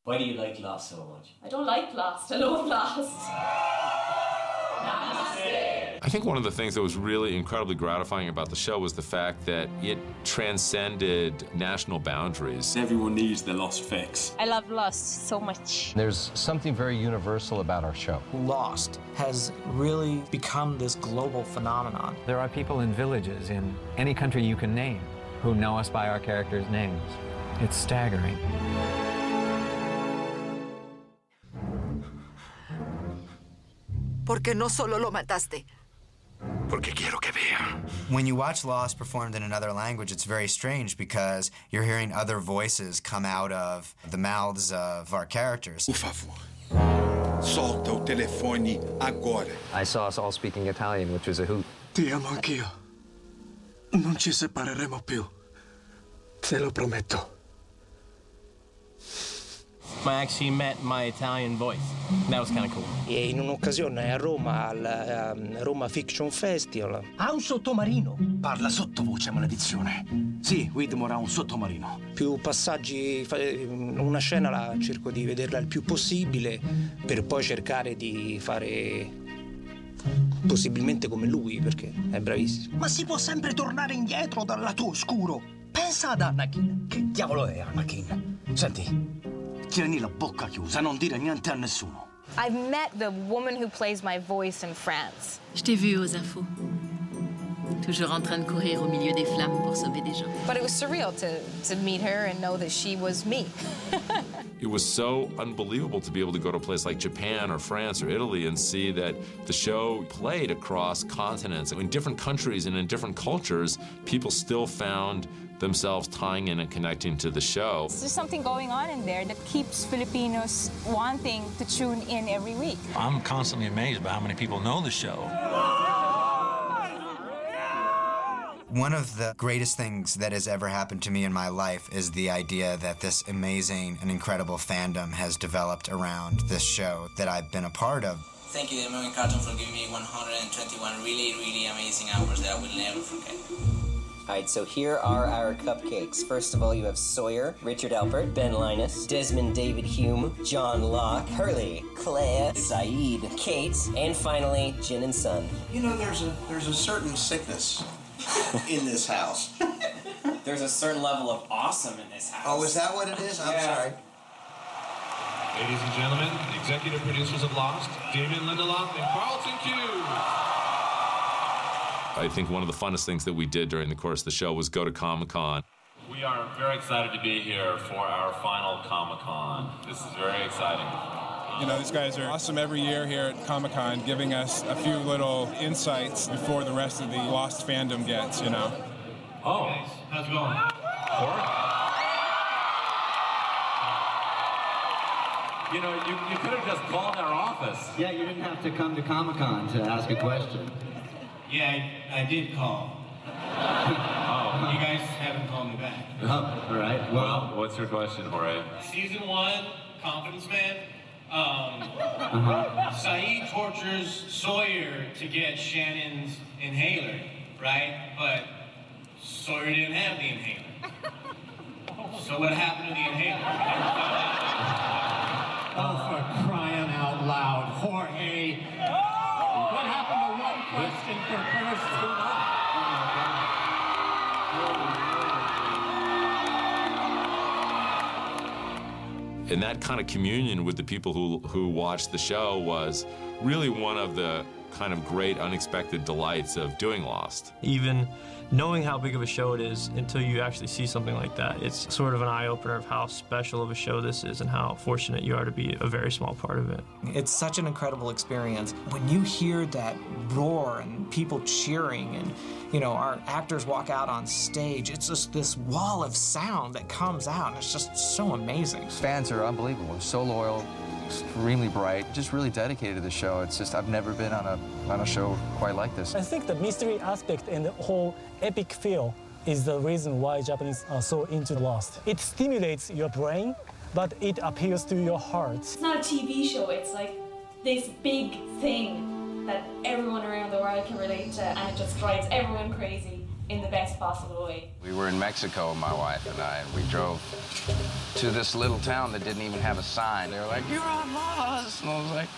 Why do you like Lost so much? I don't like Lost. I love Lost. I think one of the things that was really incredibly gratifying about the show was the fact that it transcended national boundaries. Everyone needs the Lost fix. I love Lost so much. There's something very universal about our show. Lost has really become this global phenomenon. There are people in villages in any country you can name who know us by our characters' names. It's staggering. ¿Por qué no solo lo mataste? Porque quiero que vea. When you watch Lost performed in another language, it's very strange because you're hearing other voices come out of the mouths of our characters. Por favor, solta o telefone agora. I saw us all speaking Italian, which was a hoot. Ti amo anch'io. Non ci separeremo più. Te lo prometto. I actually met my Italian voice. That was kind of cool. E in un'occasione a Roma, al Roma Fiction Festival. Ha un sottomarino. Parla sottovoce, maledizione. Sì, Widmore ha un sottomarino. Più passaggi, una scena la cerco di vederla il più possibile per poi cercare di fare possibilmente come lui, perché è bravissimo. Ma si può sempre tornare indietro dal lato oscuro. Pensa ad Anakin. Che diavolo è Anakin? Senti. Tieni la bocca chiusa, non dire niente a nessuno. I've met the woman who plays my voice in France. Je t'ai vu aux infos. Toujours en train de courir au milieu des flammes pour sauver des gens. But it was surreal to meet her and know that she was me. It was so unbelievable to be able to go to a place like Japan or France or Italy and see that the show played across continents. In different countries and in different cultures, people still found themselves tying in and connecting to the show. There's something going on in there that keeps Filipinos wanting to tune in every week. I'm constantly amazed by how many people know the show. One of the greatest things that has ever happened to me in my life is the idea that this amazing and incredible fandom has developed around this show that I've been a part of. Thank you, the American Cartoon, for giving me 121 really, really amazing hours that I will never forget. All right, so here are our cupcakes. First of all, you have Sawyer, Richard Alpert, Ben Linus, Desmond David Hume, John Locke, Hurley, Claire, Saeed, Kate, and finally, Jin and Sun. You know, there's a certain sickness in this house. There's a certain level of awesome in this house. Oh, is that what it is? I'm sorry. Ladies and gentlemen, executive producers of Lost, Damon Lindelof and Carlton Cuse. I think one of the funnest things that we did during the course of the show was go to Comic-Con. We are very excited to be here for our final Comic-Con. This is very exciting. You know, these guys are awesome every year here at Comic-Con, giving us a few little insights before the rest of the Lost fandom gets, you know. Oh, how's it going? You know, you could have just called our office. Yeah, you didn't have to come to Comic-Con to ask a question. Yeah, I did call. Oh. You guys haven't called me back. Oh, all right. Well, what's your question, Jorge? Season 1, Confidence Man. Saeed tortures Sawyer to get Shannon's inhaler, right? But Sawyer didn't have the inhaler. So what happened to the inhaler? Oh, for crying out loud, Jorge! What happened to one question per person? And that kind of communion with the people who watched the show was really one of the kind of great unexpected delights of doing Lost. Even knowing how big of a show it is until you actually see something like that, it's sort of an eye-opener of how special of a show this is and how fortunate you are to be a very small part of it. It's such an incredible experience. When you hear that roar and people cheering and, you know, our actors walk out on stage, it's just this wall of sound that comes out, and it's just so amazing. Fans are unbelievable. They're so loyal, extremely bright, just really dedicated to the show. It's just, I've never been on a show quite like this. I think the mystery aspect and the whole epic feel is the reason why Japanese are so into Lost. It stimulates your brain, but it appeals to your heart. It's not a TV show, it's like this big thing that everyone around the world can relate to, and it just drives everyone crazy. in the best possible way. We were in Mexico, my wife and I, and we drove to this little town that didn't even have a sign. They were like, "You're on Lost." And I was like,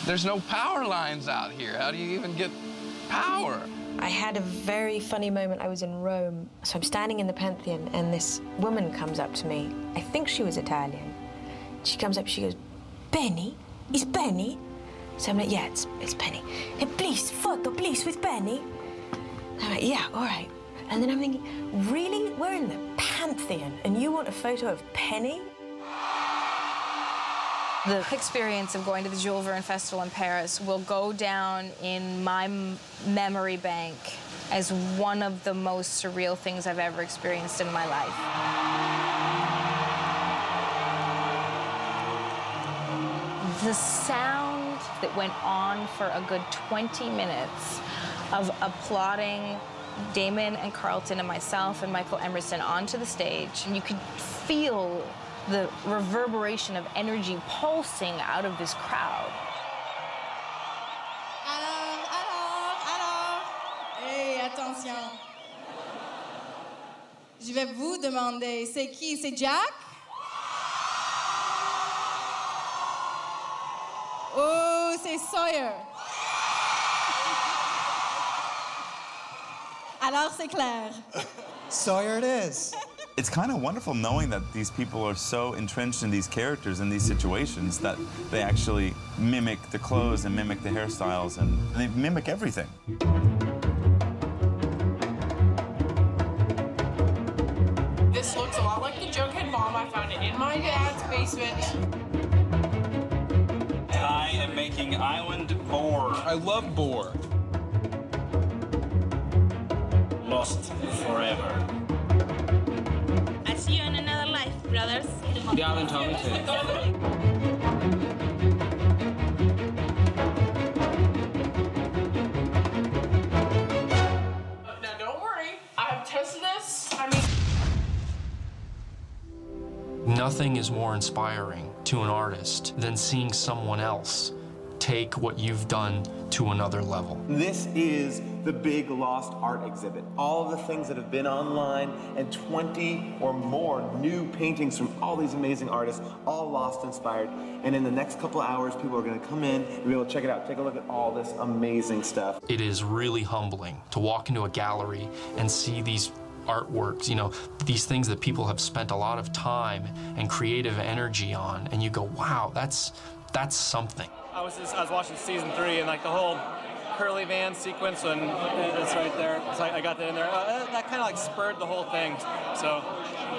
"There's no power lines out here. How do you even get power?" I had a very funny moment. I was in Rome, so I'm standing in the Pantheon, and this woman comes up to me. I think she was Italian. She comes up, she goes, "Benny? Is Benny?" So I'm like, "Yeah, it's Benny." "Hey, please, photo, please, with Benny." I'm like, "Yeah, all right." And then I'm thinking, really? We're in the Pantheon, and you want a photo of Penny? The experience of going to the Jules Verne Festival in Paris will go down in my memory bank as one of the most surreal things I've ever experienced in my life. The sound that went on for a good 20 minutes of applauding Damon and Carlton and myself and Michael Emerson onto the stage, and you could feel the reverberation of energy pulsing out of this crowd. Alors, hey, attention. Je vais vous demander, c'est qui? C'est Jack? Oh, c'est Sawyer. Alors, c'est Claire. Sawyer it is. It's kind of wonderful knowing that these people are so entrenched in these characters and these situations that they actually mimic the clothes and mimic the hairstyles and they mimic everything. This looks a lot like the Jughead bomb. I found it in my dad's basement. I am making island boar. I love boar. Lost forever. See you in another life, brothers. Gavin, Tommy, Now, don't worry. I have tested this. I mean... Nothing is more inspiring to an artist than seeing someone else take what you've done to another level. This is the big Lost art exhibit. All of the things that have been online and 20 or more new paintings from all these amazing artists, all Lost inspired. And in the next couple of hours, people are gonna come in and be able to check it out. Take a look at all this amazing stuff. It is really humbling to walk into a gallery and see these artworks, you know, these things that people have spent a lot of time and creative energy on, and you go, wow, that's something. I was watching season 3 and like the whole curly van sequence, and it's right there. So I got that in there. That kind of like spurred the whole thing. So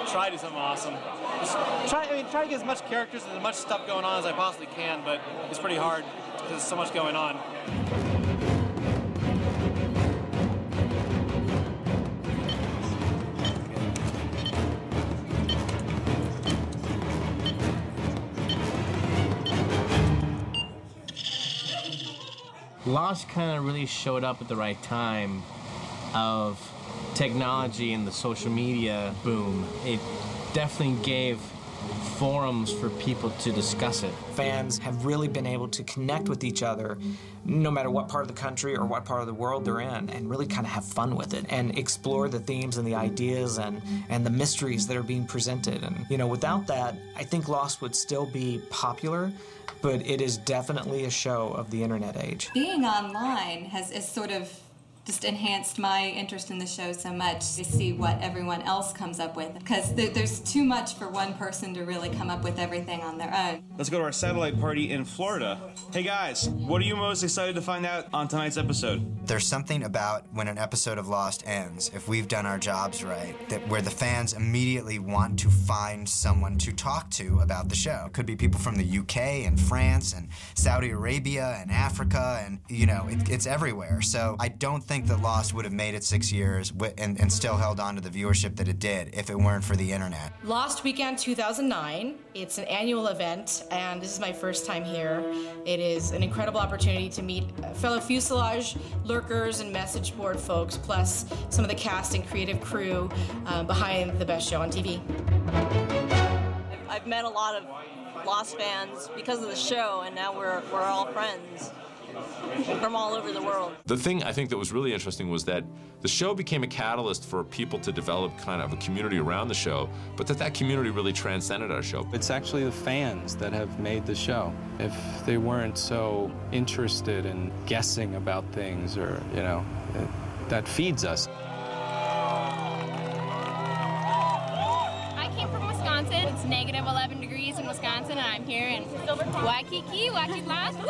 try to do something awesome. Just try to get as much characters and as much stuff going on as I possibly can, but it's pretty hard because there's so much going on. Lost kind of really showed up at the right time of technology and the social media boom. It definitely gave forums for people to discuss it. Fans have really been able to connect with each other no matter what part of the country or what part of the world they're in, and really kind of have fun with it and explore the themes and the ideas and the mysteries that are being presented. And, you know, without that, I think Lost would still be popular, but it is definitely a show of the internet age. Being online has sort of just enhanced my interest in the show so much to see what everyone else comes up with, because there's too much for one person to really come up with everything on their own. Let's go to our satellite party in Florida. Hey guys, what are you most excited to find out on tonight's episode? There's something about when an episode of Lost ends, if we've done our jobs right, that where the fans immediately want to find someone to talk to about the show. It could be people from the UK and France and Saudi Arabia and Africa, and you know, it's everywhere. So I don't think that Lost would have made it 6 years and still held on to the viewership that it did if it weren't for the internet. Lost Weekend 2009. It's an annual event, and this is my first time here. It is an incredible opportunity to meet fellow Fuselage lurkers and message board folks, plus some of the cast and creative crew behind the best show on TV. I've met a lot of Lost fans because of the show, and now we're all friends. from all over the world. The thing I think that was really interesting was that the show became a catalyst for people to develop kind of a community around the show, but that community really transcended our show. It's actually the fans that have made the show. If they weren't so interested in guessing about things, or, you know, that feeds us. I came from Wisconsin. It's negative 11 degrees in Wisconsin, and I'm here in Waikiki, watching Lost. Woo!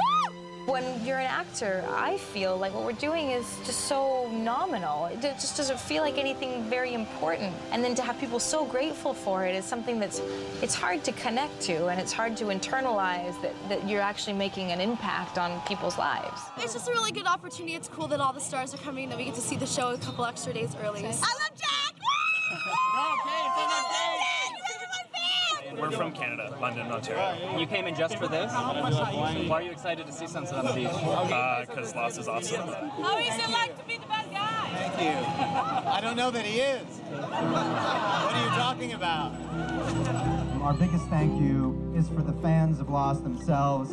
When you're an actor, I feel like what we're doing is just so nominal. It just doesn't feel like anything very important. And then to have people so grateful for it is something it's hard to connect to, and it's hard to internalize that you're actually making an impact on people's lives. It's just a really good opportunity. It's cool that all the stars are coming, that we get to see the show a couple extra days early. I love Jack! We're from Canada, London, Ontario. You came in just for this? Why are you excited to see Sunset on the Beach? Because Lost is awesome. How is it like to be the bad guy? Thank you. I don't know that he is. What are you talking about? Our biggest thank you is for the fans of Lost themselves.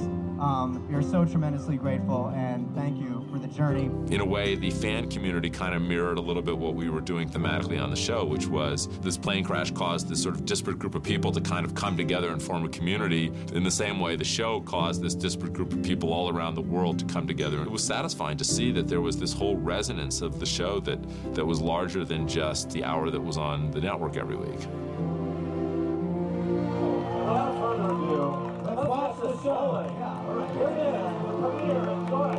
We are so tremendously grateful, and thank you for the journey. In a way, the fan community kind of mirrored a little bit what we were doing thematically on the show, which was this plane crash caused this sort of disparate group of people to kind of come together and form a community. In the same way, the show caused this disparate group of people all around the world to come together. It was satisfying to see that there was this whole resonance of the show that was larger than just the hour that was on the network every week. Without further ado, let's watch the show. Come here, enjoy.